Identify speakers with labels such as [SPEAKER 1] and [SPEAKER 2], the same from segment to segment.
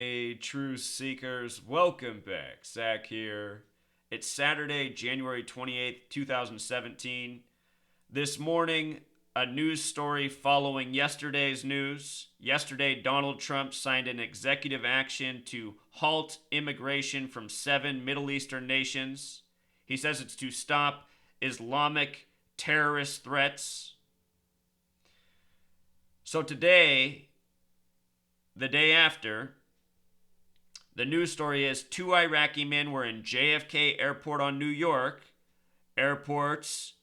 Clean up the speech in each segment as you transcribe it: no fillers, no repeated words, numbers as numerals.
[SPEAKER 1] Hey, truth seekers, welcome back. Zach here. It's Saturday, January 28th, 2017. This morning, a news story following yesterday's news. Yesterday, Donald Trump signed an executive action to halt immigration from 7 Middle Eastern nations. He says it's to stop Islamic terrorist threats. So today, the day after, the news story is 2 Iraqi men were in JFK Airport on New York. Airports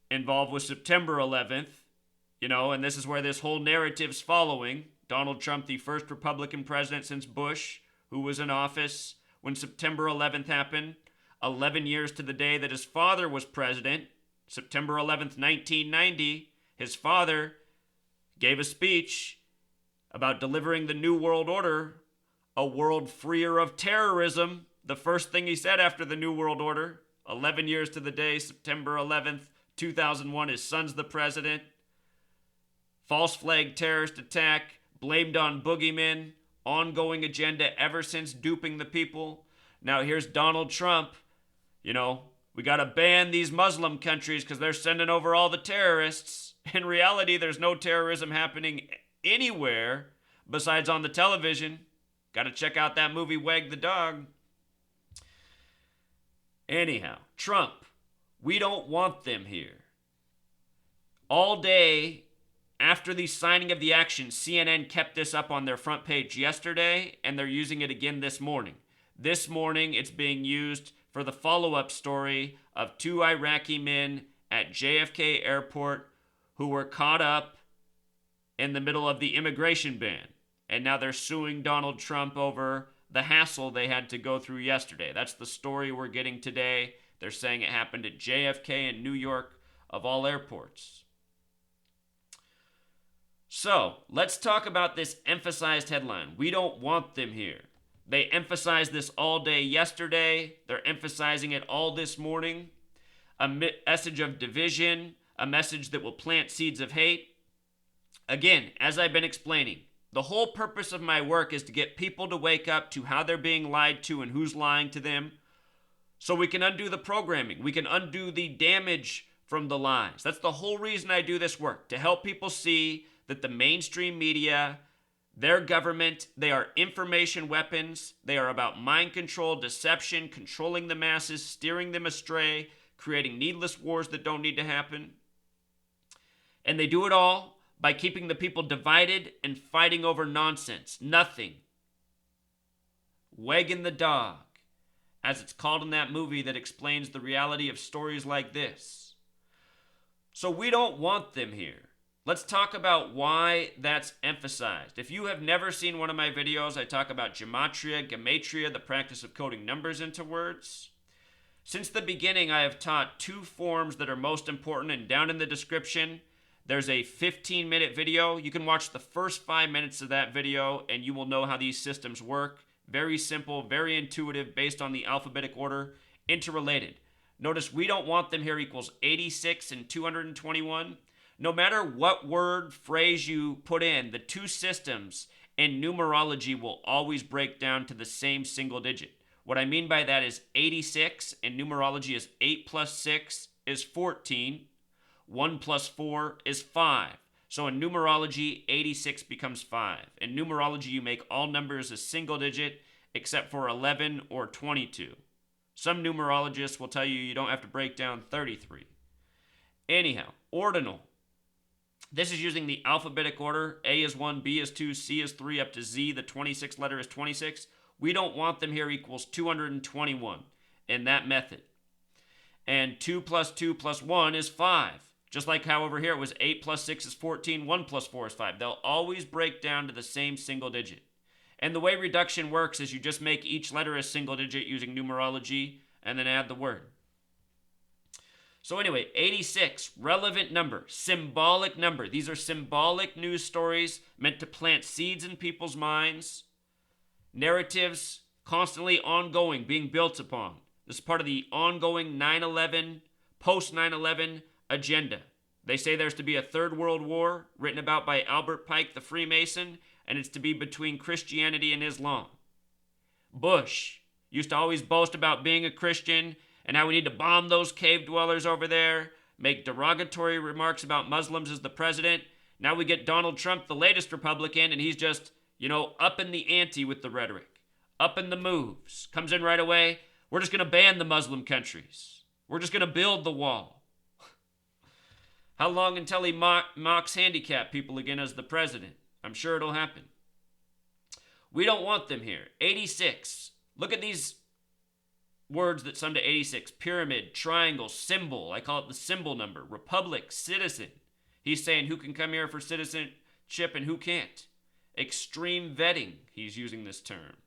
[SPEAKER 1] involved with September 11th, and this is where this whole narrative's following. Donald Trump, the first Republican president since Bush, who was in office when September 11th happened, 11 years to the day that his father was president, September 11th, 1990. His father gave a speech about delivering the New World Order, a world freer of terrorism. The first thing he said after the New World Order, 11 years to the day, September 11th, 2001, his son's the president. False flag terrorist attack, blamed on boogeymen, ongoing agenda ever since duping the people. Now here's Donald Trump. We got to ban these Muslim countries because they're sending over all the terrorists. In reality, there's no terrorism happening anywhere besides on the television. Got to check out that movie, Wag the Dog. Anyhow, Trump, we don't want them here. All day after the signing of the action, CNN kept this up on their front page yesterday, and they're using it again this morning. This morning, it's being used for the follow-up story of 2 Iraqi men at JFK Airport who were caught up in the middle of the immigration ban. And now they're suing Donald Trump over the hassle they had to go through yesterday. That's the story we're getting today. They're saying it happened at JFK in New York, of all airports. So, let's talk about this emphasized headline. We don't want them here. They emphasized this all day yesterday. They're emphasizing it all this morning. A message of division, a message that will plant seeds of hate. Again, as I've been explaining, the whole purpose of my work is to get people to wake up to how they're being lied to and who's lying to them, so we can undo the programming. We can undo the damage from the lies. That's the whole reason I do this work, to help people see that the mainstream media, their government, they are information weapons. They are about mind control, deception, controlling the masses, steering them astray, creating needless wars that don't need to happen. And they do it all by keeping the people divided and fighting over nonsense. Nothing. Wagging the dog, as it's called in that movie that explains the reality of stories like this. So we don't want them here. Let's talk about why that's emphasized. If you have never seen one of my videos, I talk about gematria, the practice of coding numbers into words. Since the beginning, I have taught 2 forms that are most important, and down in the description, there's a 15-minute video. You can watch the first 5 minutes of that video and you will know how these systems work. Very simple, very intuitive, based on the alphabetic order, interrelated. Notice we don't want them here equals 86 and 221. No matter what word, phrase you put in, the 2 systems in numerology will always break down to the same single digit. What I mean by that is 86 in numerology is 8 plus 6 is 14. 1 plus 4 is 5. So in numerology, 86 becomes 5. In numerology, you make all numbers a single digit except for 11 or 22. Some numerologists will tell you you don't have to break down 33. Anyhow, ordinal. This is using the alphabetic order. A is 1, B is 2, C is 3, up to Z. The 26th letter is 26. We don't want them here equals 221 in that method. And 2 plus 2 plus 1 is 5. Just like how over here it was 8 plus 6 is 14, 1 plus 4 is 5. They'll always break down to the same single digit. And the way reduction works is you just make each letter a single digit using numerology and then add the word. So anyway, 86, relevant number, symbolic number. These are symbolic news stories meant to plant seeds in people's minds. Narratives constantly ongoing, being built upon. This is part of the ongoing 9/11, post 9/11 agenda. They say there's to be a third world war, written about by Albert Pike, the Freemason, and it's to be between Christianity and Islam. Bush used to always boast about being a Christian and how we need to bomb those cave dwellers over there, make derogatory remarks about Muslims as the president. Now we get Donald Trump, the latest Republican, and he's just, up in the ante with the rhetoric, up in the moves. Comes in right away. We're just going to ban the Muslim countries. We're just going to build the wall. How long until he mocks handicapped people again as the president? I'm sure it'll happen. We don't want them here. 86. Look at these words that sum to 86. Pyramid, triangle, symbol. I call it the symbol number. Republic, citizen. He's saying who can come here for citizenship and who can't. Extreme vetting. He's using this term.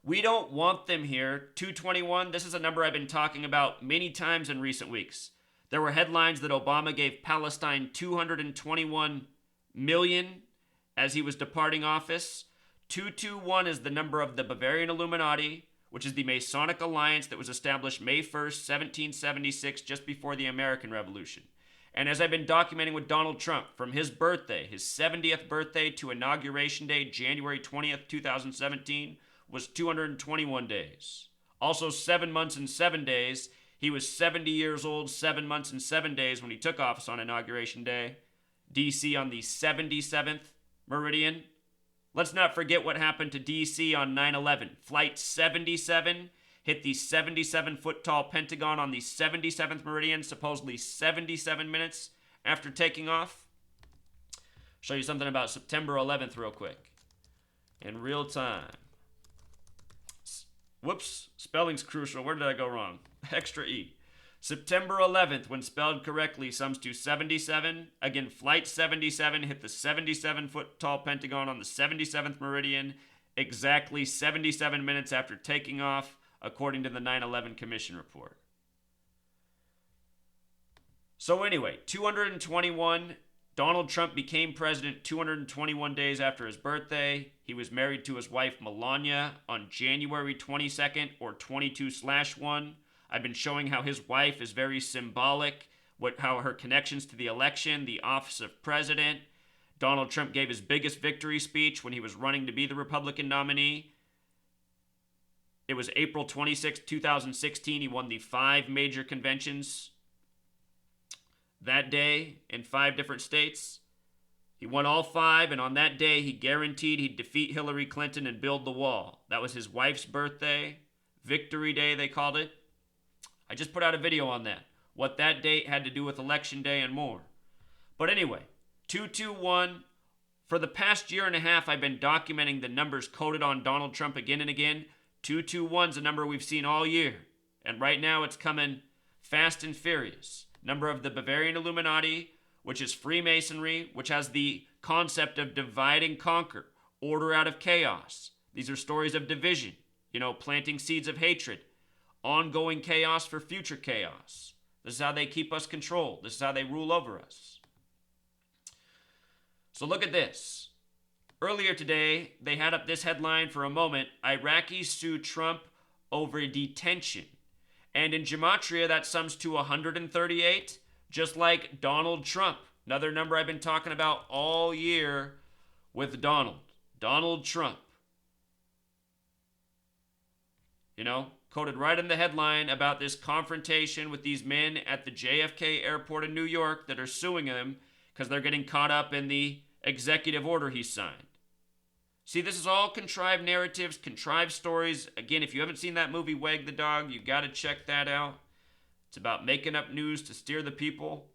[SPEAKER 1] We don't want them here. 221. This is a number I've been talking about many times in recent weeks. There were headlines that Obama gave Palestine $221 million as he was departing office. 221 is the number of the Bavarian Illuminati, which is the Masonic alliance that was established May 1st, 1776, just before the American Revolution. And as I've been documenting with Donald Trump, from his birthday, his 70th birthday to Inauguration Day, January 20th, 2017, was 221 days. Also 7 months and 7 days. He was 70 years old, 7 months and 7 days when he took office on Inauguration Day. D.C. on the 77th meridian. Let's not forget what happened to D.C. on 9/11. Flight 77 hit the 77-foot-tall Pentagon on the 77th meridian, supposedly 77 minutes after taking off. Show you something about September 11th real quick. In real time. Whoops, spelling's crucial. Where did I go wrong? Extra E. September 11th, when spelled correctly, sums to 77. Again, Flight 77 hit the 77-foot-tall Pentagon on the 77th meridian exactly 77 minutes after taking off, according to the 9/11 Commission report. So anyway, 221, Donald Trump became president 221 days after his birthday. He was married to his wife Melania on January 22nd, or 22/1. I've been showing how his wife is very symbolic, how her connections to the election, the office of president. Donald Trump gave his biggest victory speech when he was running to be the Republican nominee. It was April 26, 2016. He won the 5 major conventions that day in 5 different states. He won all 5, and on that day, he guaranteed he'd defeat Hillary Clinton and build the wall. That was his wife's birthday. Victory Day, they called it. I just put out a video on that, what that date had to do with Election Day and more. But anyway, 221. For the past year and a half, I've been documenting the numbers coded on Donald Trump again and again. 221's a number we've seen all year. And right now it's coming fast and furious. Number of the Bavarian Illuminati, which is Freemasonry, which has the concept of divide and conquer, order out of chaos. These are stories of division, planting seeds of hatred, ongoing chaos for future chaos. This is how they keep us controlled. This is how they rule over us. So look at this. Earlier today, they had up this headline for a moment: Iraqis sue Trump over detention. And in gematria, that sums to 138, just like Donald Trump. Another number I've been talking about all year with Donald Trump. Quoted right in the headline about this confrontation with these men at the JFK airport in New York that are suing him because they're getting caught up in the executive order he signed. See, this is all contrived narratives, contrived stories. Again, if you haven't seen that movie, Wag the Dog, you got to check that out. It's about making up news to steer the people.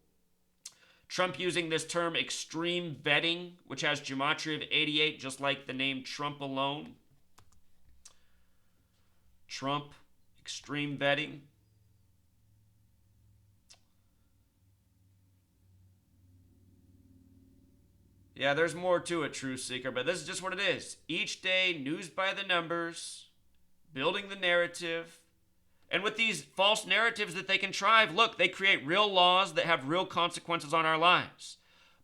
[SPEAKER 1] Trump using this term extreme vetting, which has gematria of 88, just like the name Trump alone. Trump, extreme vetting. Yeah, there's more to it, Truth Seeker, but this is just what it is. Each day, news by the numbers, building the narrative. And with these false narratives that they contrive, look, they create real laws that have real consequences on our lives.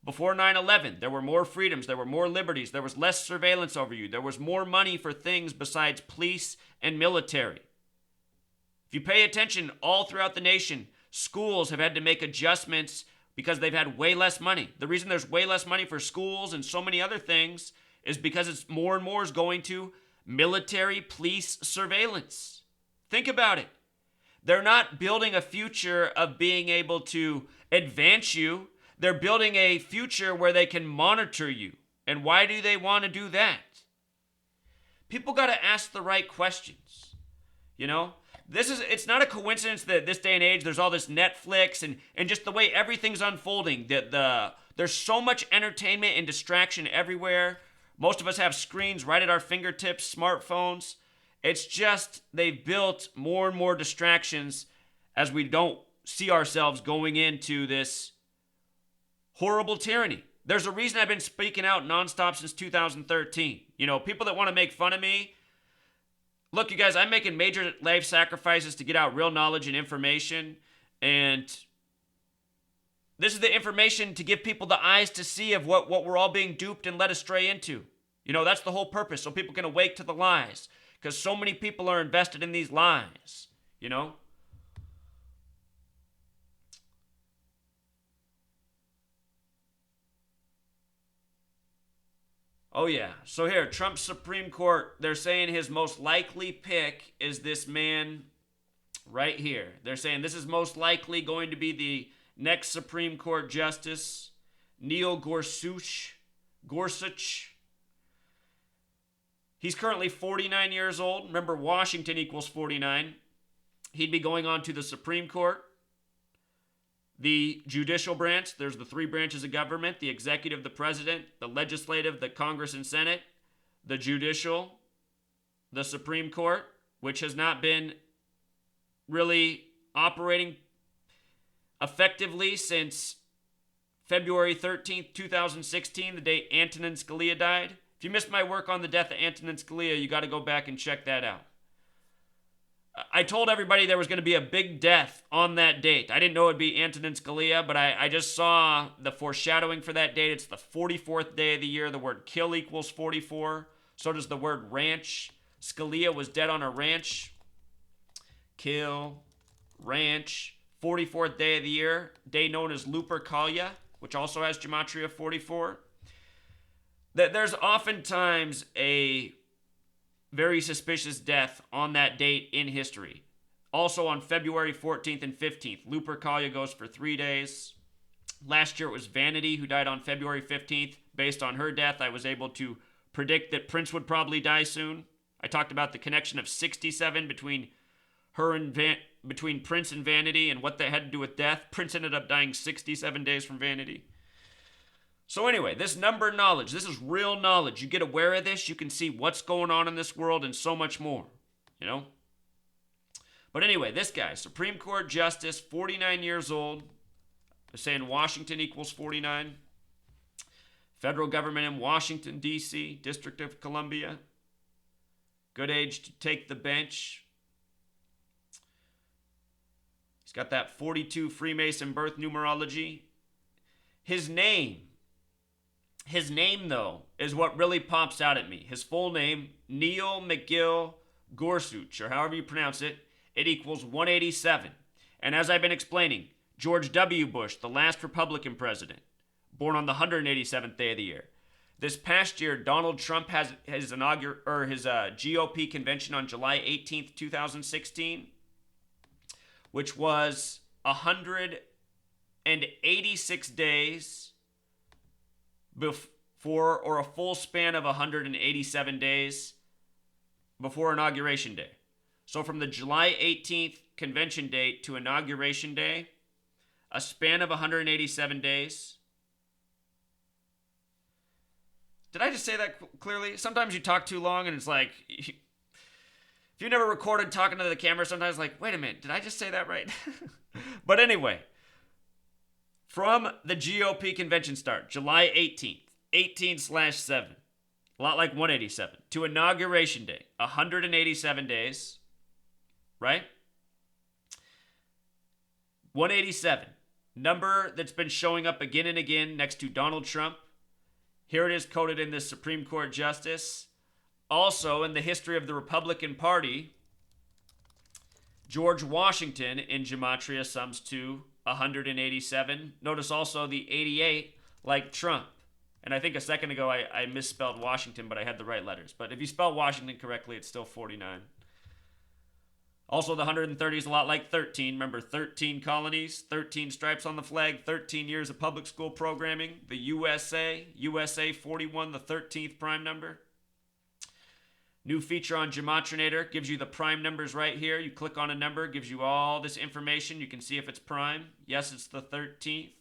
[SPEAKER 1] Before 9/11, there were more freedoms, there were more liberties, there was less surveillance over you, there was more money for things besides police and military. If you pay attention all throughout the nation, schools have had to make adjustments because they've had way less money. The reason there's way less money for schools and so many other things is because it's more and more is going to military police surveillance. Think about it. They're not building a future of being able to advance you. They're building a future where they can monitor you. And why do they want to do that? People got to ask the right questions. You know, it's not a coincidence that this day and age there's all this Netflix and just the way everything's unfolding. There's so much entertainment and distraction everywhere. Most of us have screens right at our fingertips, smartphones. It's just they've built more and more distractions as we don't see ourselves going into this horrible tyranny. There's a reason I've been speaking out nonstop since 2013. You know, people that want to make fun of me, look, you guys, I'm making major life sacrifices to get out real knowledge and information. And this is the information to give people the eyes to see of what we're all being duped and led astray into. You know, that's the whole purpose, so people can awake to the lies. Because so many people are invested in these lies, you know? Oh, yeah. So here, Trump's Supreme Court, they're saying his most likely pick is this man right here. They're saying this is most likely going to be the next Supreme Court Justice, Neil Gorsuch. He's currently 49 years old. Remember, Washington equals 49. He'd be going on to the Supreme Court, the judicial branch. There's the three branches of government: the executive, the president, the legislative, the Congress and Senate, the judicial, the Supreme Court, which has not been really operating effectively since February 13th, 2016, the day Antonin Scalia died. If you missed my work on the death of Antonin Scalia, you got to go back and check that out. I told everybody there was going to be a big death on that date. I didn't know it would be Antonin Scalia, but I just saw the foreshadowing for that date. It's the 44th day of the year. The word kill equals 44. So does the word ranch. Scalia was dead on a ranch. Kill, ranch. 44th day of the year. Day known as Lupercalia, which also has gematria 44. There's oftentimes a very suspicious death on that date in history. Also on February 14th and 15th, Lupercalia goes for 3 days. Last year it was Vanity who died on February 15th. Based on her death, I was able to predict that Prince would probably die soon. I talked about the connection of 67 between between Prince and Vanity and what that had to do with death. Prince ended up dying 67 days from Vanity. So anyway, this number knowledge, this is real knowledge. You get aware of this, you can see what's going on in this world and so much more, you know? But anyway, this guy, Supreme Court Justice, 49 years old. They're saying Washington equals 49. Federal government in Washington, D.C., District of Columbia. Good age to take the bench. He's got that 42 Freemason birth numerology. His name, though, is what really pops out at me. His full name, Neil McGill Gorsuch, or however you pronounce it, it equals 187. And as I've been explaining, George W. Bush, the last Republican president, born on the 187th day of the year. This past year, Donald Trump has his GOP convention on July 18th, 2016, which was 186 days before, or a full span of 187 days before Inauguration Day. So from the July 18th convention date to Inauguration Day, a span of 187 days. Did I just say that clearly? Sometimes you talk too long and it's like, if you never recorded talking to the camera, sometimes like, wait a minute, did I just say that right? But anyway, from the GOP convention start, July 18th, 18/7, a lot like 187, to Inauguration Day, 187 days, right? 187, number that's been showing up again and again next to Donald Trump. Here it is coded in this Supreme Court Justice. Also, in the history of the Republican Party, George Washington in gematria sums to 187. Notice also the 88, like Trump. And I think a second ago I misspelled Washington, but I had the right letters. But if you spell Washington correctly, it's still 49. Also, the 130 is a lot like 13. Remember, 13 colonies, 13 stripes on the flag, 13 years of public school programming. The USA 41, the 13th prime number. New feature on Gematrinator gives you the prime numbers right here. You click on a number, gives you all this information. You can see if it's prime. Yes, it's the 13th.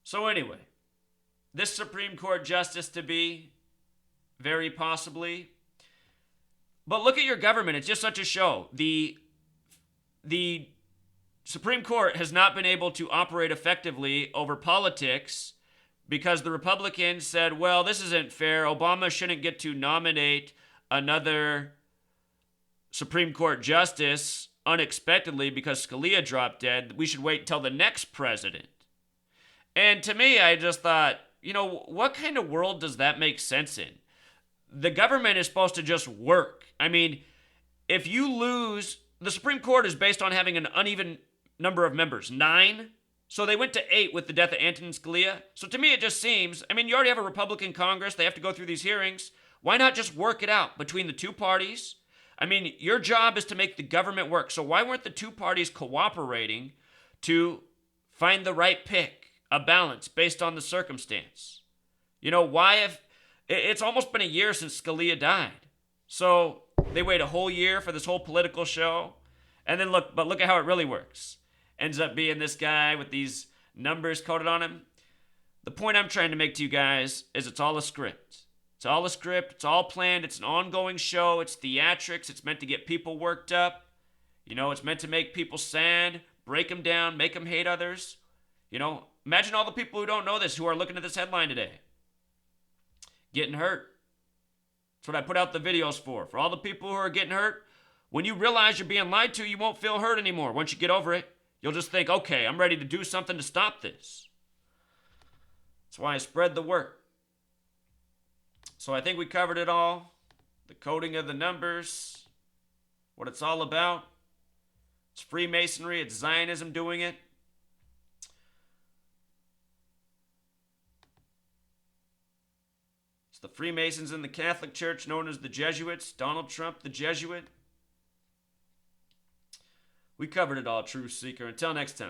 [SPEAKER 1] So anyway, this Supreme Court justice to be, very possibly. But look at your government. It's just such a show. The Supreme Court has not been able to operate effectively over politics because the Republicans said, well, this isn't fair. Obama shouldn't get to nominate another Supreme Court justice unexpectedly because Scalia dropped dead. We should wait until the next president. And to me, I just thought, what kind of world does that make sense in? The government is supposed to just work. I mean, if you lose, the Supreme Court is based on having an uneven number of members, 9. So they went to 8 with the death of Antonin Scalia. So to me, it just seems, you already have a Republican Congress. They have to go through these hearings. Why not just work it out between the two parties? Your job is to make the government work. So why weren't the two parties cooperating to find the right pick, a balance based on the circumstance? Why if it's almost been a year since Scalia died. So they wait a whole year for this whole political show. And then look at how it really works. Ends up being this guy with these numbers coded on him. The point I'm trying to make to you guys is it's all a script. It's all a script. It's all planned. It's an ongoing show. It's theatrics. It's meant to get people worked up. It's meant to make people sad, break them down, make them hate others. Imagine all the people who don't know this, who are looking at this headline today. Getting hurt. That's what I put out the videos for. For all the people who are getting hurt, when you realize you're being lied to, you won't feel hurt anymore. Once you get over it, you'll just think, okay, I'm ready to do something to stop this. That's why I spread the word. So I think we covered it all. The coding of the numbers, what it's all about. It's Freemasonry, it's Zionism doing it. It's the Freemasons in the Catholic Church known as the Jesuits. Donald Trump, the Jesuit. We covered it all, Truth Seeker. Until next time.